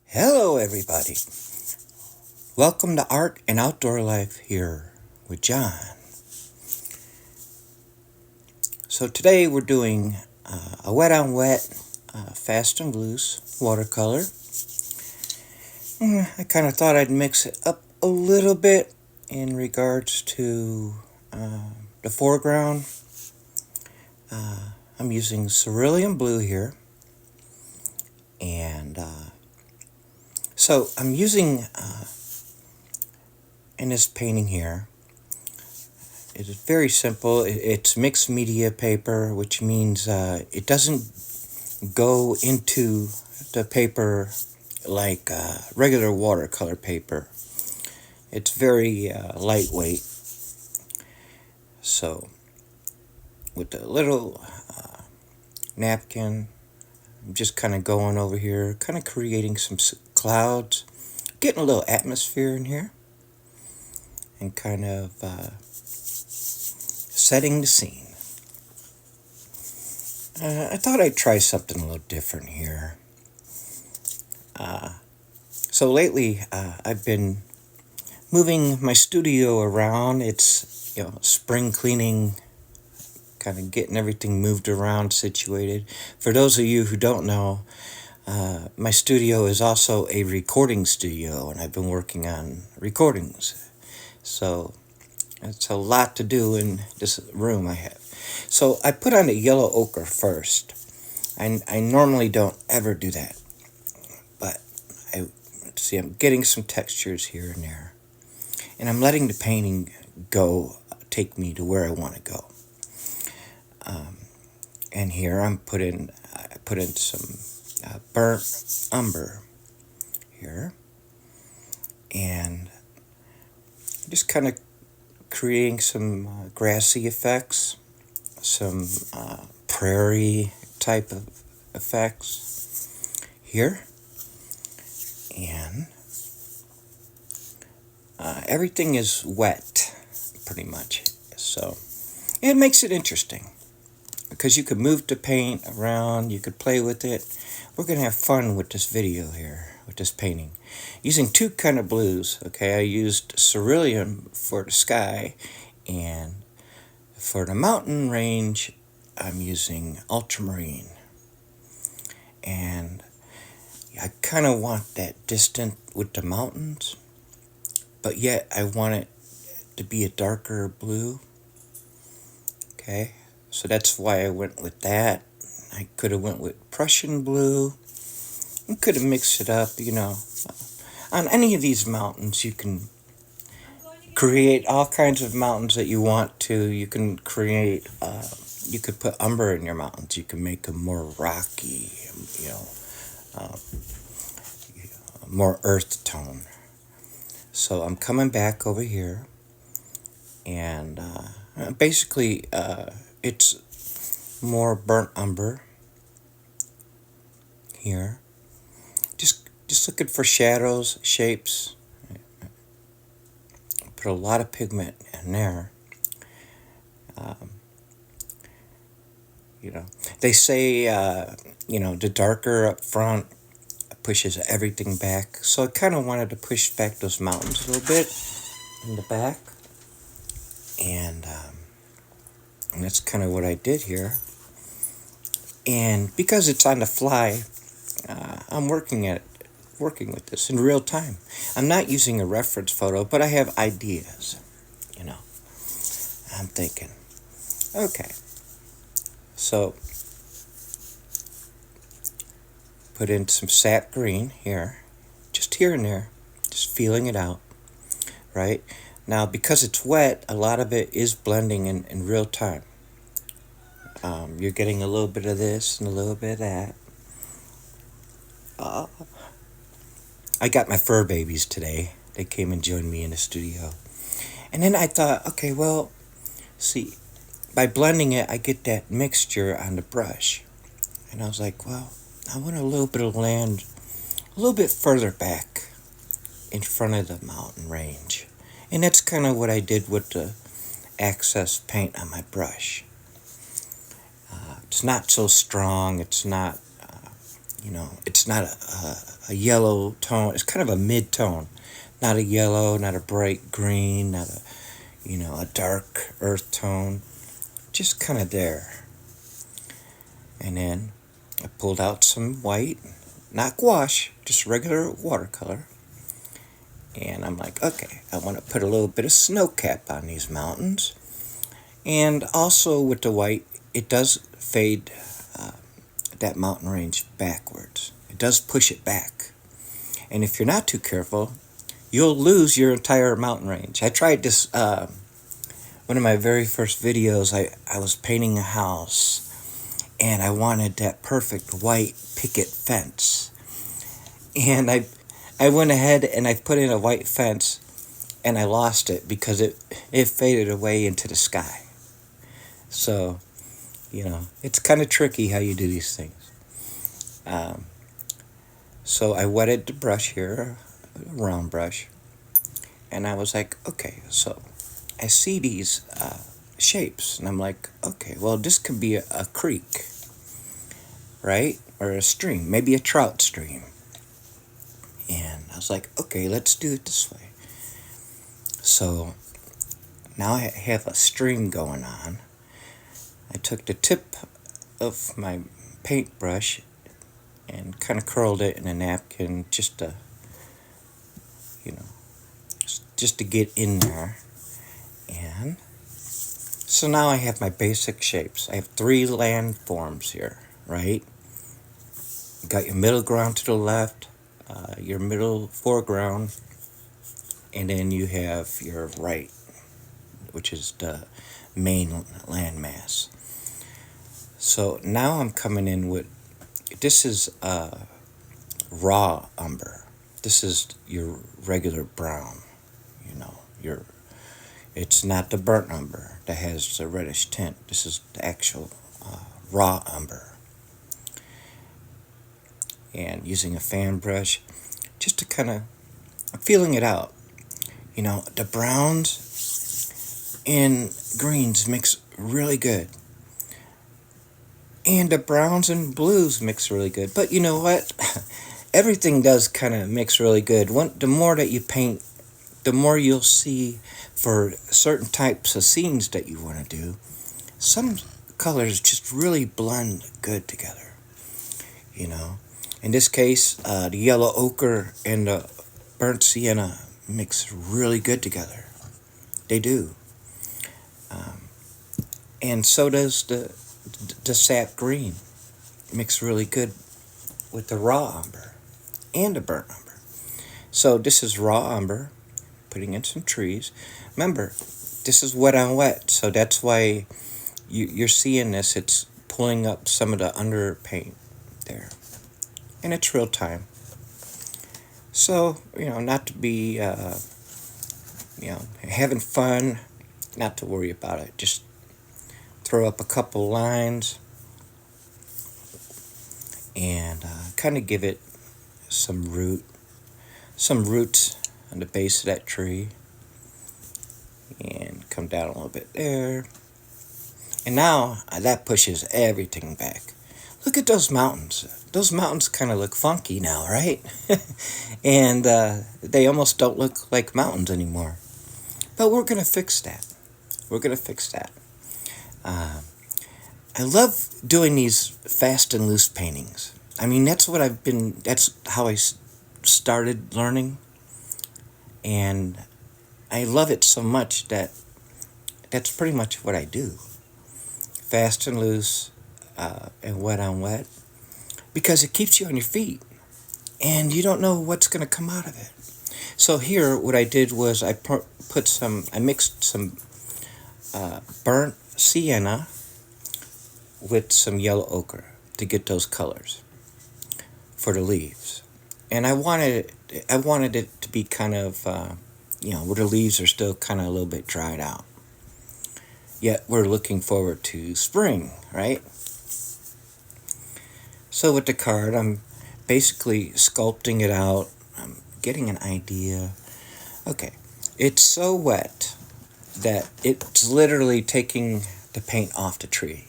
Hello, everybody. Welcome to Art and Outdoor Life here with John. So today we're doing a wet on wet, fast and loose watercolor. I kind of thought I'd mix it up a little bit in regards to the foreground. I'm using cerulean blue here. And so I'm using, in this painting here, it is very simple. It's mixed media paper, which means it doesn't go into the paper like regular watercolor paper. It's very lightweight. So with a little napkin, I'm just kind of going over here, kind of creating some clouds, getting a little atmosphere in here, and kind of setting the scene. I thought I'd try something a little different here. So lately, I've been moving my studio around. It's, spring cleaning, kind of getting everything moved around, situated. For those of you who don't know, my studio is also a recording studio, and I've been working on recordings. So it's a lot to do in this room I have. So I put on the yellow ochre first. I normally don't ever do that. But I'm getting some textures here and there. And I'm letting the painting take me to where I want to go. And here I put in some burnt umber here. And just kind of creating some grassy effects, some prairie type of effects here. And everything is wet, pretty much. So it makes it interesting because you could move the paint around, you could play with it. We're going to have fun with this video here, with this painting. Using two kind of blues, okay? I used cerulean for the sky, and for the mountain range, I'm using ultramarine. And I kind of want that distant with the mountains, but yet I want it to be a darker blue. Okay, so that's why I went with that. I could have went with Prussian blue. You could have mixed it up, On any of these mountains, you can create all kinds of mountains that you want to. You can create, you could put umber in your mountains. You can make them more rocky, more earth tone. So I'm coming back over here, and basically it's more burnt umber here. Just looking for shadows, shapes. Put a lot of pigment in there. They say, the darker up front pushes everything back. So I kind of wanted to push back those mountains a little bit in the back. And that's kind of what I did here. And because it's on the fly, I'm working with this in real time. I'm not using a reference photo, but I have ideas, I'm thinking, okay. So, put in some sap green here, just here and there, just feeling it out, right? Now, because it's wet, a lot of it is blending in real time. You're getting a little bit of this and a little bit of that. I got my fur babies today. They came and joined me in the studio. And then I thought, okay, well, see, by blending it, I get that mixture on the brush. And I was like, well, I want a little bit of land a little bit further back in front of the mountain range. And that's kind of what I did with the excess paint on my brush. It's not so strong. It's not, it's not a yellow tone. It's kind of a mid-tone. Not a yellow, not a bright green, not a dark earth tone. Just kind of there. And then I pulled out some white, not gouache, just regular watercolor. And I'm like, okay, I want to put a little bit of snow cap on these mountains. And also with the white, it does fade that mountain range backwards. It does push it back. And if you're not too careful, you'll lose your entire mountain range. I tried this, one of my very first videos, I was painting a house, and I wanted that perfect white picket fence. And I went ahead and I put in a white fence, and I lost it because it faded away into the sky. So, it's kind of tricky how you do these things. So I wetted the brush here, a round brush, and I was like, okay, so I see these shapes, and I'm like, okay, well, this could be a creek, right? Or a stream, maybe a trout stream. And I was like, okay, let's do it this way. So now I have a stream going on. I took the tip of my paintbrush and kind of curled it in a napkin just to get in there. And so now I have my basic shapes. I have 3 landforms here, right? You got your middle ground to the left, your middle foreground, and then you have your right, which is the main landmass. So now I'm coming in with, this is raw umber. This is your regular brown, it's not the burnt umber that has the reddish tint. This is the actual raw umber. And using a fan brush, just to kind of, I'm feeling it out. The browns and greens mix really good. And the browns and blues mix really good. But you know what? Everything does kind of mix really good. The more that you paint, the more you'll see for certain types of scenes that you want to do, some colors just really blend good together. In this case, the yellow ochre and the burnt sienna mix really good together. They do. And so does the sap green. Mix really good with the raw umber and the burnt umber. So this is raw umber, putting in some trees. Remember, this is wet on wet, so that's why you're seeing this. It's pulling up some of the underpaint there. And it's real time. So, not to be, having fun, not to worry about it. Just throw up a couple lines and kind of give it some roots on the base of that tree, and come down a little bit there. And now that pushes everything back. Look at those mountains. Those mountains kind of look funky now, right? And they almost don't look like mountains anymore. But we're going to fix that. I love doing these fast and loose paintings. I mean, that's how I started learning. And I love it so much that that's pretty much what I do. Fast and loose, and wet on wet. Because it keeps you on your feet. And you don't know what's going to come out of it. So here, what I did was I mixed some burnt sienna with some yellow ochre to get those colors for the leaves. And I wanted it to be kind of, where the leaves are still kind of a little bit dried out. Yet we're looking forward to spring, right? So with the card, I'm basically sculpting it out. I'm getting an idea. Okay, it's so wet that it's literally taking the paint off the tree.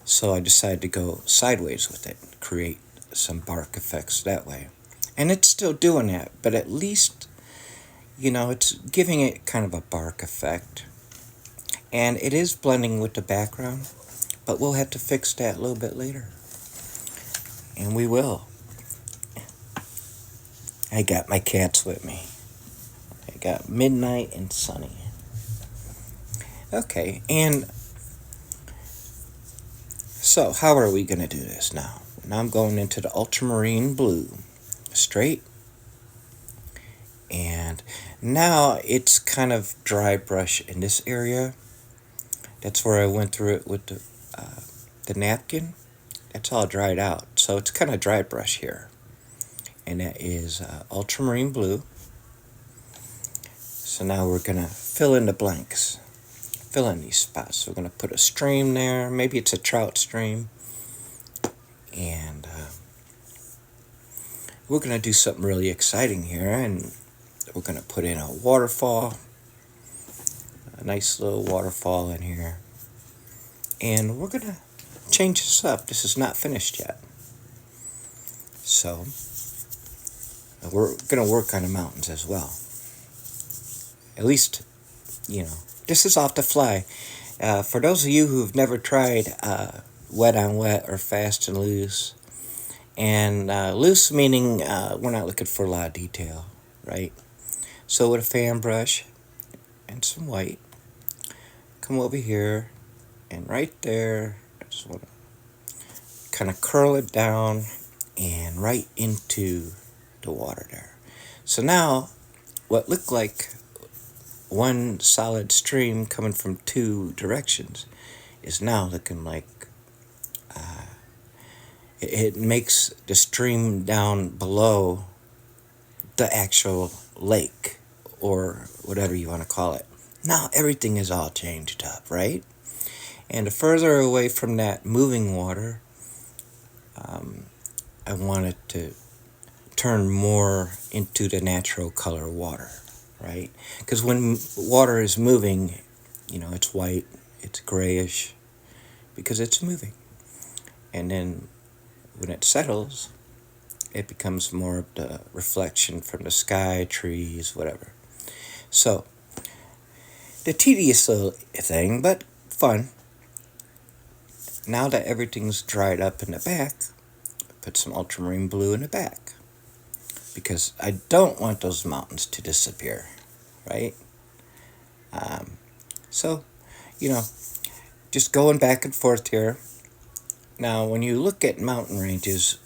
So I decided to go sideways with it, create some bark effects that way. And it's still doing that, but at least, it's giving it kind of a bark effect. And it is blending with the background, but we'll have to fix that a little bit later. And we will. I got my cats with me. I got Midnight and Sunny. Okay, and so how are we going to do this now? Now I'm going into the ultramarine blue, straight. And now it's kind of dry brush in this area. That's where I went through it with the napkin. That's all dried out. So it's kind of dry brush here. And that is ultramarine blue. So now we're going to fill in the blanks. Fill in these spots. So we're going to put a stream there. Maybe it's a trout stream. And we're going to do something really exciting here. And we're going to put in a waterfall. A nice little waterfall in here. And we're going to change this up. This is not finished yet. So we're going to work on the mountains as well. At least, this is off the fly. For those of you who've never tried wet on wet or fast and loose, and loose meaning we're not looking for a lot of detail, right? So with a fan brush and some white, come over here, and right there, I just want to kind of curl it down and right into the water there. So now, what looked like one solid stream coming from two directions is now looking like it makes the stream down below the actual lake or whatever you want to call it. Now everything is all changed up, right? And the further away from that moving water, I want it to turn more into the natural color water, right? Because when water is moving, it's white, it's grayish, because it's moving. And then when it settles, it becomes more of the reflection from the sky, trees, whatever. So, the tedious little thing, but fun. Now that everything's dried up in the back, put some ultramarine blue in the back. Because I don't want those mountains to disappear, right? So, just going back and forth here. Now, when you look at mountain ranges,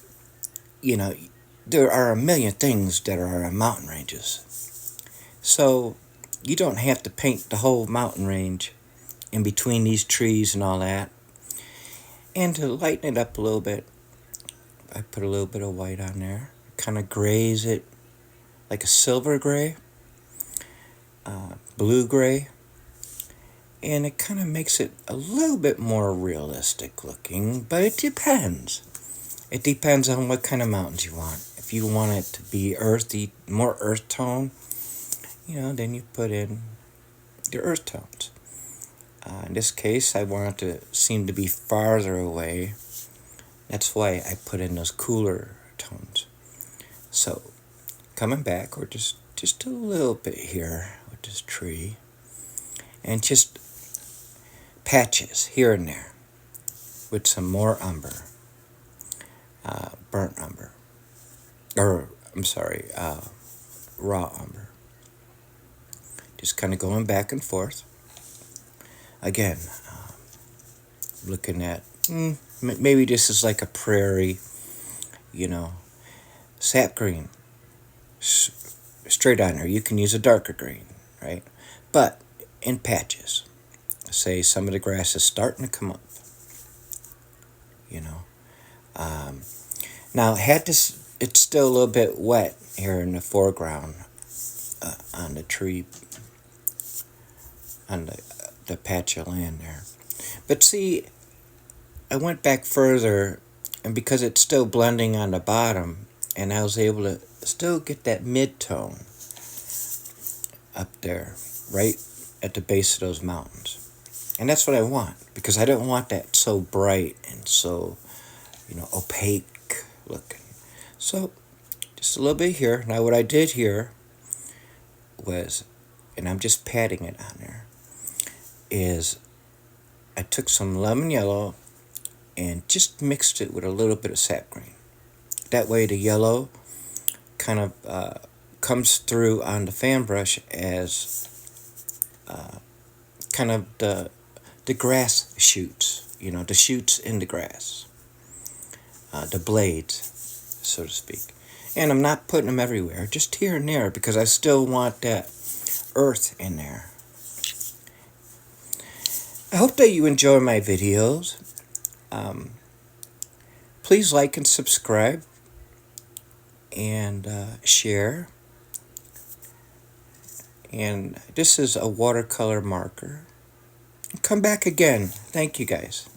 there are a million things that are on mountain ranges. So, you don't have to paint the whole mountain range in between these trees and all that. And to lighten it up a little bit, I put a little bit of white on there. Kind of grays it like a silver gray, blue gray. And it kind of makes it a little bit more realistic looking, but it depends. It depends on what kind of mountains you want. If you want it to be earthy, more earth tone, then you put in the earth tones. In this case, I want it to seem to be farther away. That's why I put in those cooler tones. So, coming back, we're just a little bit here with this tree. And just patches here and there with some more umber, burnt umber, raw umber. Just kind of going back and forth. Again, looking at, maybe this is like a prairie, sap green, straight on there. You can use a darker green, right? But in patches. Say some of the grass is starting to come up. Now, it's still a little bit wet here in the foreground on the tree, on the patch of land there. But see, I went back further, and because it's still blending on the bottom, and I was able to still get that mid-tone up there, right at the base of those mountains. And that's what I want, because I don't want that so bright and so, opaque looking. So just a little bit here. Now what I did here was, and I'm just patting it on there, is I took some lemon yellow and just mixed it with a little bit of sap green. That way the yellow kind of comes through on the fan brush as kind of the grass shoots, the shoots in the grass, the blades, so to speak. And I'm not putting them everywhere, just here and there, because I still want that earth in there. I hope that you enjoy my videos. Please like and subscribe and share. And this is a watercolor marker. Come back again. Thank you guys.